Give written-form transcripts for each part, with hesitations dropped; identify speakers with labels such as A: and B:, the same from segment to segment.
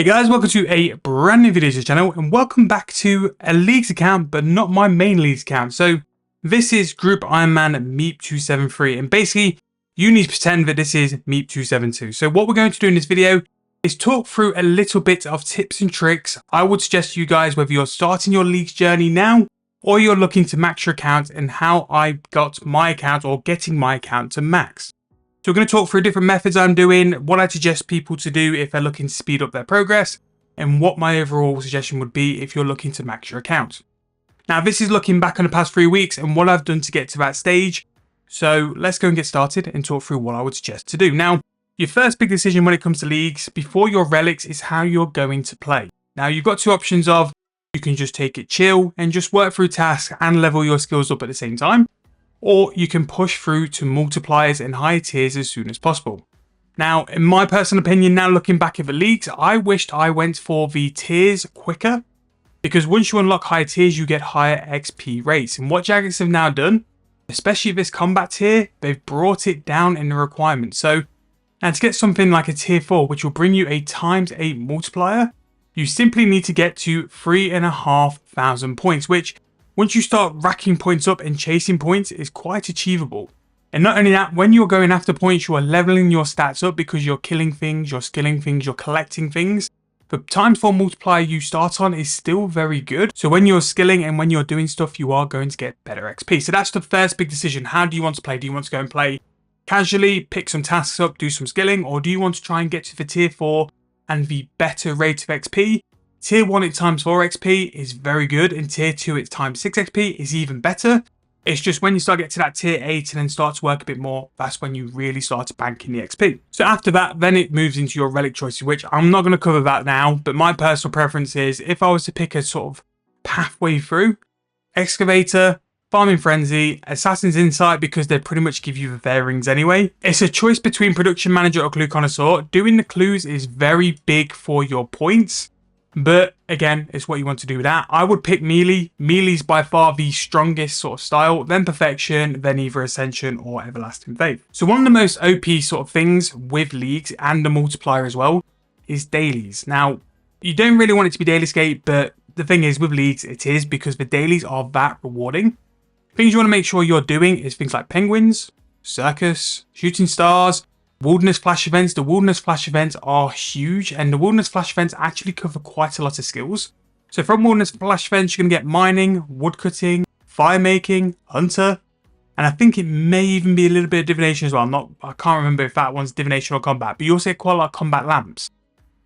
A: Hey guys, welcome to a brand new video to the channel and welcome back to a Leagues account, but not my main Leagues account. So this is Group Ironman Meep273 and basically you need to pretend that this is Meep272. So what we're going to do in this video is talk through a little bit of tips and tricks. I would suggest you guys whether you're starting your Leagues journey now or you're looking to max your account and how I got my account or getting my account to max. So we're going to talk through different methods I'm doing, what I suggest people to do if they're looking to speed up their progress, and what my overall suggestion would be if you're looking to max your account. Now this is looking back on the past 3 weeks and what I've done to get to that stage. So let's go and get started and talk through what I would suggest to do. Now, your first big decision when it comes to Leagues before your relics is how you're going to play. Now you've got two options of you can just take it chill and just work through tasks and level your skills up at the same time. Or you can push through to multipliers and higher tiers as soon as possible. Now, in my personal opinion, now looking back at the Leagues, I wished I went for the tiers quicker, because once you unlock higher tiers, you get higher XP rates. And what Jagex have now done, especially this combat tier, they've brought it down in the requirements. So, now to get something like a tier 4, which will bring you a ×8 multiplier, you simply need to get to 3,500 points, which once you start racking points up and chasing points, is quite achievable. And not only that, when you're going after points, you are leveling your stats up because you're killing things, you're skilling things, you're collecting things. The ×4 multiplier you start on is still very good. So when you're skilling and when you're doing stuff, you are going to get better XP. So that's the first big decision. How do you want to play? Do you want to go and play casually, pick some tasks up, do some skilling? Or do you want to try and get to the tier 4 and the better rate of XP? Tier 1 at ×4 XP is very good, and Tier 2 at ×6 XP is even better. It's just when you start getting to that Tier 8 and then start to work a bit more, that's when you really start banking the XP. So after that, then it moves into your relic choices, which I'm not going to cover that now, but my personal preference is, if I was to pick a sort of pathway through, Excavator, Farming Frenzy, Assassin's Insight, because they pretty much give you the fairings anyway. It's a choice between Production Manager or Clue Connoisseur. Doing the clues is very big for your points. But again, it's what you want to do with that. I would pick Melee. Melee's by far the strongest sort of style, then Perfection, then either Ascension or Everlasting Faith. So one of the most OP sort of things with Leagues and the multiplier as well is dailies. Now, you don't really want it to be daily skate, but the thing is with Leagues, it is because the dailies are that rewarding. Things you want to make sure you're doing is things like Penguins, Circus, Shooting Stars, Wilderness Flash events. The Wilderness Flash events are huge, and the Wilderness Flash events actually cover quite a lot of skills. So from Wilderness Flash events, you're going to get mining, woodcutting, fire making, hunter, and I think it may even be a little bit of divination as well. I can't remember if that one's divination or combat, but you also get quite a lot of combat lamps.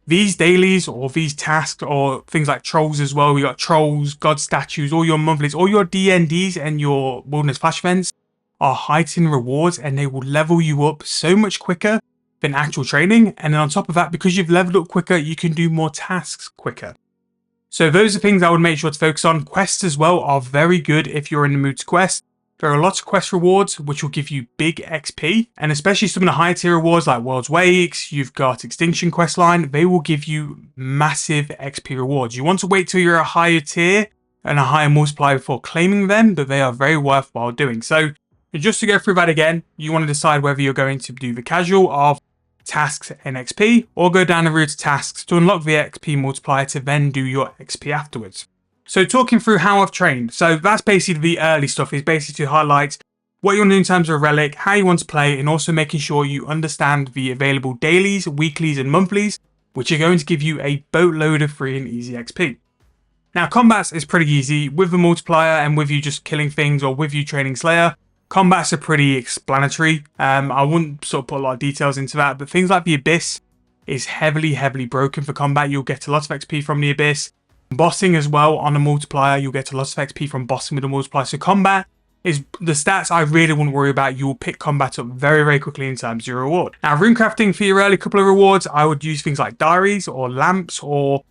A: These dailies or these tasks or things like trolls as well. We got trolls, god statues, all your monthlies, all your DNDs and your Wilderness Flash events are heightened rewards, and they will level you up so much quicker than actual training. And then on top of that, because you've leveled up quicker, you can do more tasks quicker. So those are things I would make sure to focus on. Quests as well are very good if you're in the mood to quest. There are lots of quest rewards which will give you big XP, and especially some of the higher tier rewards like World's Wakes, you've got Extinction questline, they will give you massive XP rewards. You want to wait till you're a higher tier and a higher multiplier before claiming them, but they are very worthwhile doing. So just to go through that again, you want to decide whether you're going to do the casual of tasks and XP, or go down the route of tasks to unlock the XP multiplier to then do your XP afterwards. So talking through how I've trained. So that's basically the early stuff, is basically to highlight what you want to do in terms of a relic, how you want to play, and also making sure you understand the available dailies, weeklies, and monthlies, which are going to give you a boatload of free and easy XP. Now, combats is pretty easy with the multiplier and with you just killing things or with you training Slayer. Combats are pretty explanatory. I wouldn't sort of put a lot of details into that, but things like the Abyss is heavily broken for combat. You'll get a lot of XP from the Abyss. Bossing as well on a multiplier, you'll get a lot of XP from bossing with a multiplier. So combat is the stats I really wouldn't worry about. You will pick combat up very quickly in terms of your reward. Now, runecrafting for your early couple of rewards, I would use things like diaries or lamps or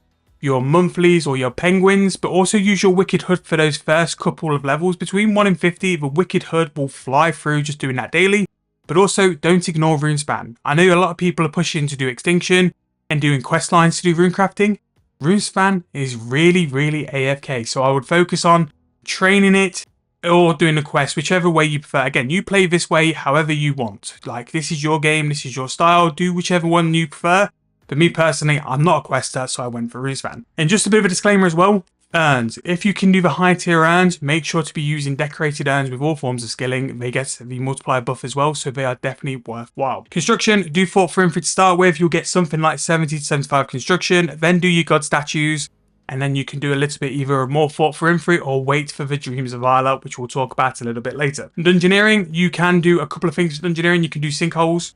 A: your monthlies or your penguins, but also use your Wicked Hood for those first couple of levels. Between 1 and 50, the Wicked Hood will fly through just doing that daily, but also don't ignore Runespan. I know a lot of people are pushing to do Extinction and doing quest lines to do runecrafting. Runespan is really AFK, so I would focus on training it or doing the quest, whichever way you prefer. Again, you play this way however you want. Like, this is your game, this is your style, do whichever one you prefer. For me personally, I'm not a quester, so I went for Runescape. And just a bit of a disclaimer as well, urns. If you can do the high tier urns, make sure to be using decorated urns with all forms of skilling. They get the multiplier buff as well, so they are definitely worthwhile. Construction, do fort for infantry to start with. You'll get something like 70 to 75 construction, then do your god statues, and then you can do a little bit either more fort for infantry or wait for the Dreams of Isla, which we'll talk about a little bit later. Dungeoneering, you can do a couple of things with dungeoneering. You can do sinkholes.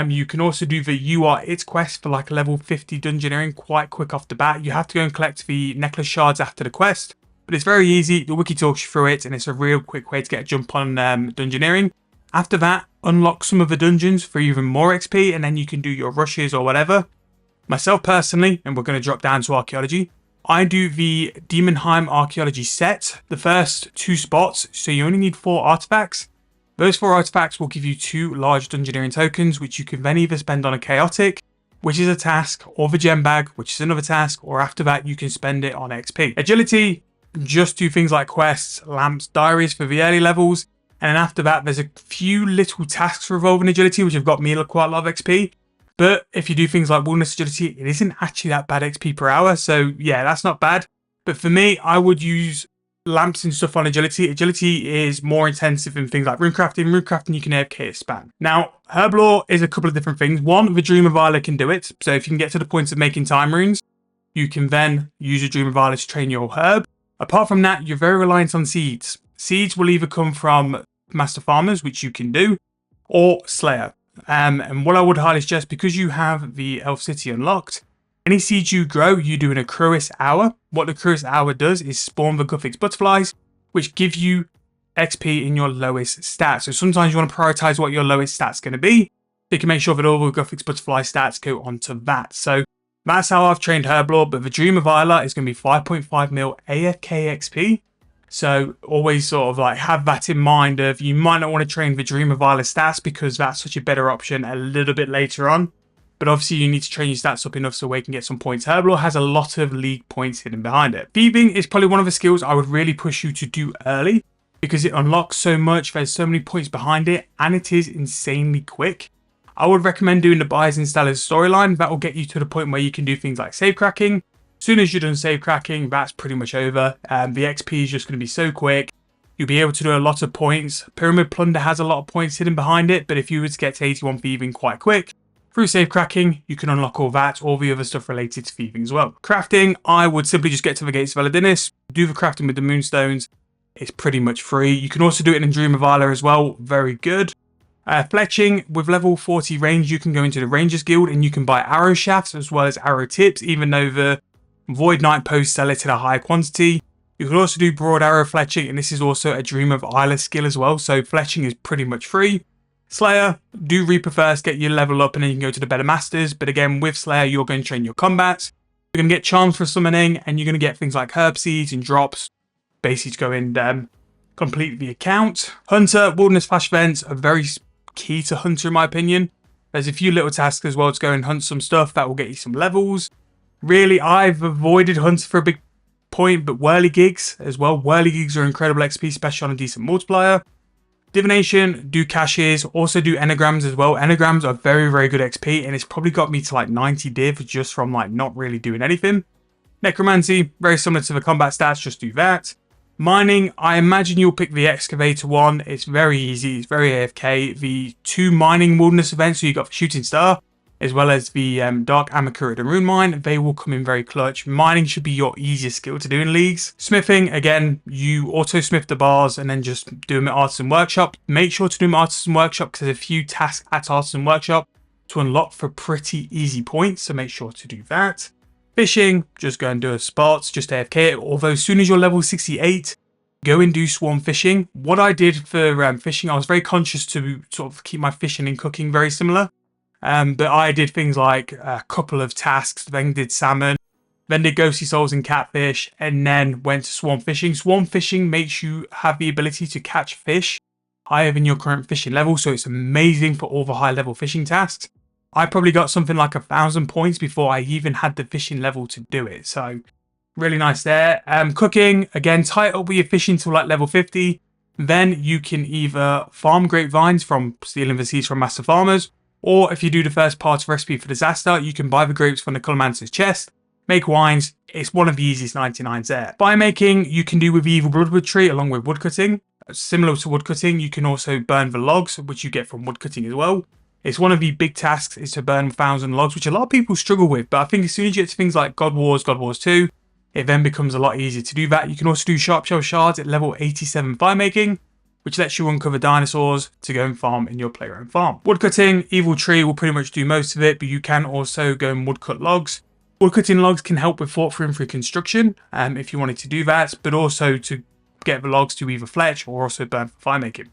A: You can also do the You Are It quest for like level 50 dungeoneering quite quick off the bat. You have to go and collect the necklace shards after the quest, but it's very easy. The wiki talks you through it, and it's a real quick way to get a jump on dungeoneering. After that, unlock some of the dungeons for even more XP, and then you can do your rushes or whatever. Myself personally, and we're going to drop down to archaeology, I do the Demonheim archaeology set, the first 2 spots, so you only need 4 artifacts. Those 4 artifacts will give you 2 large dungeoneering tokens, which you can then either spend on a chaotic, which is a task, or the gem bag, which is another task, or after that you can spend it on XP. Agility, just do things like quests, lamps, diaries for the early levels, and then after that there's a few little tasks revolving agility, which have got me quite a lot of XP. But if you do things like wilderness agility, it isn't actually that bad XP per hour, so yeah, that's not bad. But for me, I would use lamps and stuff on agility. Agility is more intensive in things like runecrafting. Runecrafting, you can AFK a span. Now, herb lore is a couple of different things. One, the Dream of Isla can do it. So if you can get to the point of making time runes, you can then use your Dream of Isla to train your herb. Apart from that, you're very reliant on seeds. Seeds will either come from Master Farmers, which you can do, or Slayer. And what I would highly suggest, because you have the Elf City unlocked, any seeds you grow, you do an Accruis Hour. What the Accruis Hour does is spawn the Guthix butterflies, which give you XP in your lowest stats. So sometimes you want to prioritize what your lowest stats going to be. So you can make sure that all the Guthix butterfly stats go onto that. So that's how I've trained Herblore, but the Dream of Isla is going to be 5.5 mil AFK XP. So always sort of like have that in mind of you might not want to train the Dream of Isla stats because that's such a better option a little bit later on. But obviously you need to train your stats up enough so we can get some points. Herblore has a lot of league points hidden behind it. Thieving is probably one of the skills I would really push you to do early because it unlocks so much, there's so many points behind it, and it is insanely quick. I would recommend doing the Buys and Stellars storyline. That will get you to the point where you can do things like save cracking. As soon as you're done save cracking, that's pretty much over. The XP is just going to be so quick. You'll be able to do a lot of points. Pyramid Plunder has a lot of points hidden behind it, but if you were to get to 81 thieving quite quick, through save cracking, you can unlock all that, all the other stuff related to thieving as well. Crafting, I would simply just get to the Gates of Eladinis, do the crafting with the Moonstones. It's pretty much free. You can also do it in Dream of Isla as well. Very good. Fletching, with level 40 range, you can go into the Rangers Guild and you can buy arrow shafts as well as arrow tips, even though the Void Knight posts sell it in a higher quantity. You can also do broad arrow fletching, and this is also a Dream of Isla skill as well, so fletching is pretty much free. Slayer, do Reaper first, get your level up, and then you can go to the better masters. But again, with Slayer, you're going to train your combats. You're going to get charms for summoning, and you're going to get things like herb seeds and drops, basically to go and complete the account. Hunter, Wilderness Flash Events are very key to Hunter in my opinion. There's a few little tasks as well to go and hunt some stuff that will get you some levels. Really, I've avoided Hunter for a big point, but whirly gigs as well. Whirly gigs are incredible XP, especially on a decent multiplier. Divination, do caches, also do enneagrams as well. Enneagrams are very, very good XP, and it's probably got me to like 90 div just from like not really doing anything. Necromancy, very similar to the combat stats, just do that. Mining, I imagine you'll pick the excavator one. It's very easy, it's very AFK. The 2 mining wilderness events, so you got the Shooting Star, as well as the Dark Amakura and Rune Mine, they will come in very clutch. Mining should be your easiest skill to do in leagues. Smithing, again, you auto-smith the bars and then just do them at Artisan Workshop. Make sure to do them at Artisan Workshop because there's a few tasks at Artisan Workshop to unlock for pretty easy points, so make sure to do that. Fishing, just go and do a spot, just AFK. Although as soon as you're level 68, go and do swarm fishing. What I did for fishing, I was very conscious to sort of keep my fishing and cooking very similar. But I did things like a couple of tasks, then did salmon, then did ghosty souls and catfish, and then went to swarm fishing. Swarm fishing makes you have the ability to catch fish higher than your current fishing level, so it's amazing for all the high level fishing tasks. I probably got something like 1,000 points before I even had the fishing level to do it, so really nice there. Cooking, again, tie up with your fishing till like level 50. Then you can either farm grapevines from stealing the seeds from Master Farmers, Or if you do the first part of Recipe for Disaster, you can buy the grapes from the Colomancer's chest, make wines. It's one of the easiest 99s there. Fire making, you can do with the Evil Bloodwood tree along with woodcutting. Similar to woodcutting, you can also burn the logs, which you get from woodcutting as well. It's one of the big tasks is to burn 1,000 logs, which a lot of people struggle with. But I think as soon as you get to things like God Wars 2, it then becomes a lot easier to do that. You can also do Sharp Shell Shards at level 87 fire making, which lets you uncover dinosaurs to go and farm in your player-owned farm. Woodcutting, Evil Tree will pretty much do most of it, but you can also go and woodcut logs. Woodcutting logs can help with fort through and through construction, if you wanted to do that, but also to get the logs to either fletch or also burn for fire making.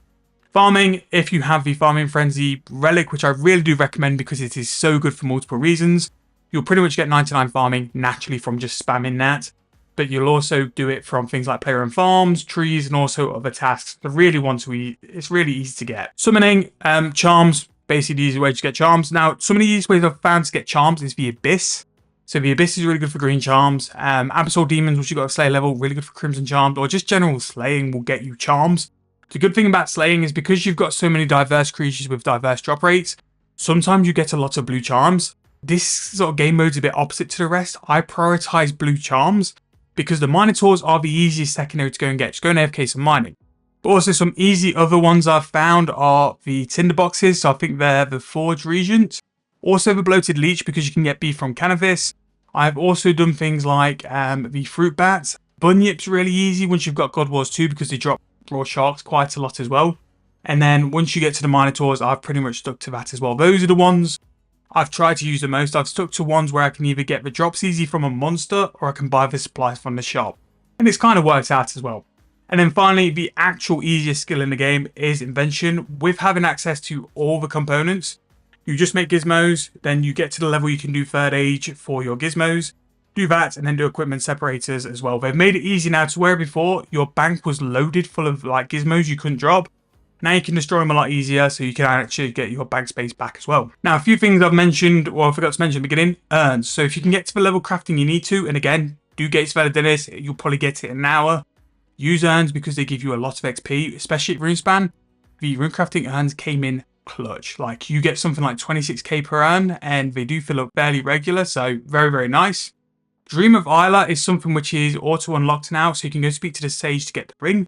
A: Farming, if you have the Farming Frenzy relic, which I really do recommend because it is so good for multiple reasons, you'll pretty much get 99 farming naturally from just spamming that. But you'll also do it from things like player-owned farms, trees, and also other tasks. The really ones it's really easy to get. Summoning, charms, basically the easy way to get charms. Now, some of the easiest ways I've found to get charms is the Abyss. So the Abyss is really good for green charms. Abyssal Demons, which you got at Slay level, really good for crimson charms, or just general slaying will get you charms. The good thing about slaying is because you've got so many diverse creatures with diverse drop rates, sometimes you get a lot of blue charms. This sort of game mode's a bit opposite to the rest. I prioritize blue charms because the Minotaurs are the easiest secondary to go and get. Just go and AFK some mining. But also some easy other ones I've found are the Tinderboxes. So I think they're the Forge Regent. Also the Bloated Leech because you can get beef from Cannabis. I've also done things like the Fruit Bats. Bunyip's really easy once you've got God Wars 2 because they drop raw sharks quite a lot as well. And then once you get to the Minotaurs, I've pretty much stuck to that as well. Those are the ones I've tried to use the most. I've stuck to ones where I can either get the drops easy from a monster or I can buy the supplies from the shop. And it's kind of worked out as well. And then finally, the actual easiest skill in the game is Invention. With having access to all the components, you just make gizmos, then you get to the level you can do third age for your gizmos. Do that and then do equipment separators as well. They've made it easy now to where before your bank was loaded full of like gizmos you couldn't drop. Now you can destroy them a lot easier, so you can actually get your bank space back as well. Now, a few things I've mentioned, or I forgot to mention at the beginning, urns. So if you can get to the level crafting you need to, and again, do Gates of Dennis, you'll probably get it in an hour. Use urns because they give you a lot of XP, especially at Runespan. The rune crafting urns came in clutch. Like, you get something like 26k per urn, and they do fill up fairly regular, so very, very nice. Dream of Isla is something which is auto-unlocked now, so you can go speak to the sage to get the ring.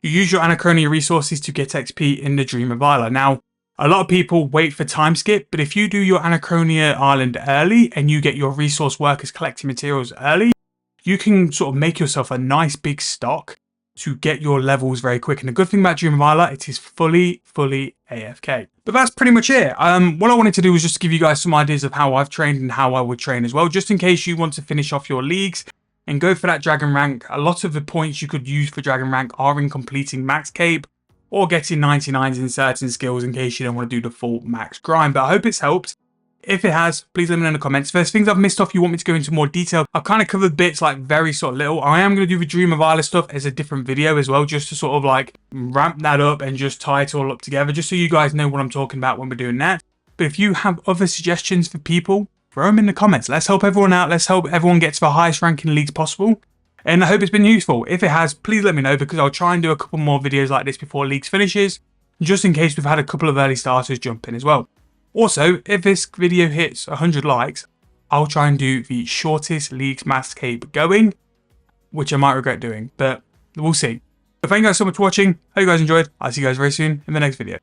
A: You use your Anachronia resources to get XP in the Dream of Isla. Now, a lot of people wait for time skip, but if you do your Anachronia Island early and you get your resource workers collecting materials early, you can sort of make yourself a nice big stock to get your levels very quick. And the good thing about Dream of Isla, it is fully AFK. But that's pretty much it. What I wanted to do was just give you guys some ideas of how I've trained and how I would train as well, just in case you want to finish off your leagues and go for that dragon rank. A lot of the points you could use for dragon rank are in completing max cape or getting 99s in certain skills in case you don't want to do the full max grind. But I hope it's helped. If it has, please let me know in the comments. If there's things I've missed off you want me to go into more detail, I've kind of covered bits like very sort of little. I am going to do the Dream of Isla stuff as a different video as well, just to sort of like ramp that up and just tie it all up together, just so you guys know what I'm talking about when we're doing that. But if you have other suggestions for people, throw them in the comments. Let's help everyone out. Let's help everyone get to the highest ranking leagues possible. And I hope it's been useful. If it has, please let me know because I'll try and do a couple more videos like this before leagues finishes, just in case we've had a couple of early starters jump in as well. Also, if this video hits 100 likes, I'll try and do the shortest leagues max cape going, which I might regret doing, but we'll see. But thank you guys so much for watching. Hope you guys enjoyed. I'll see you guys very soon in the next video.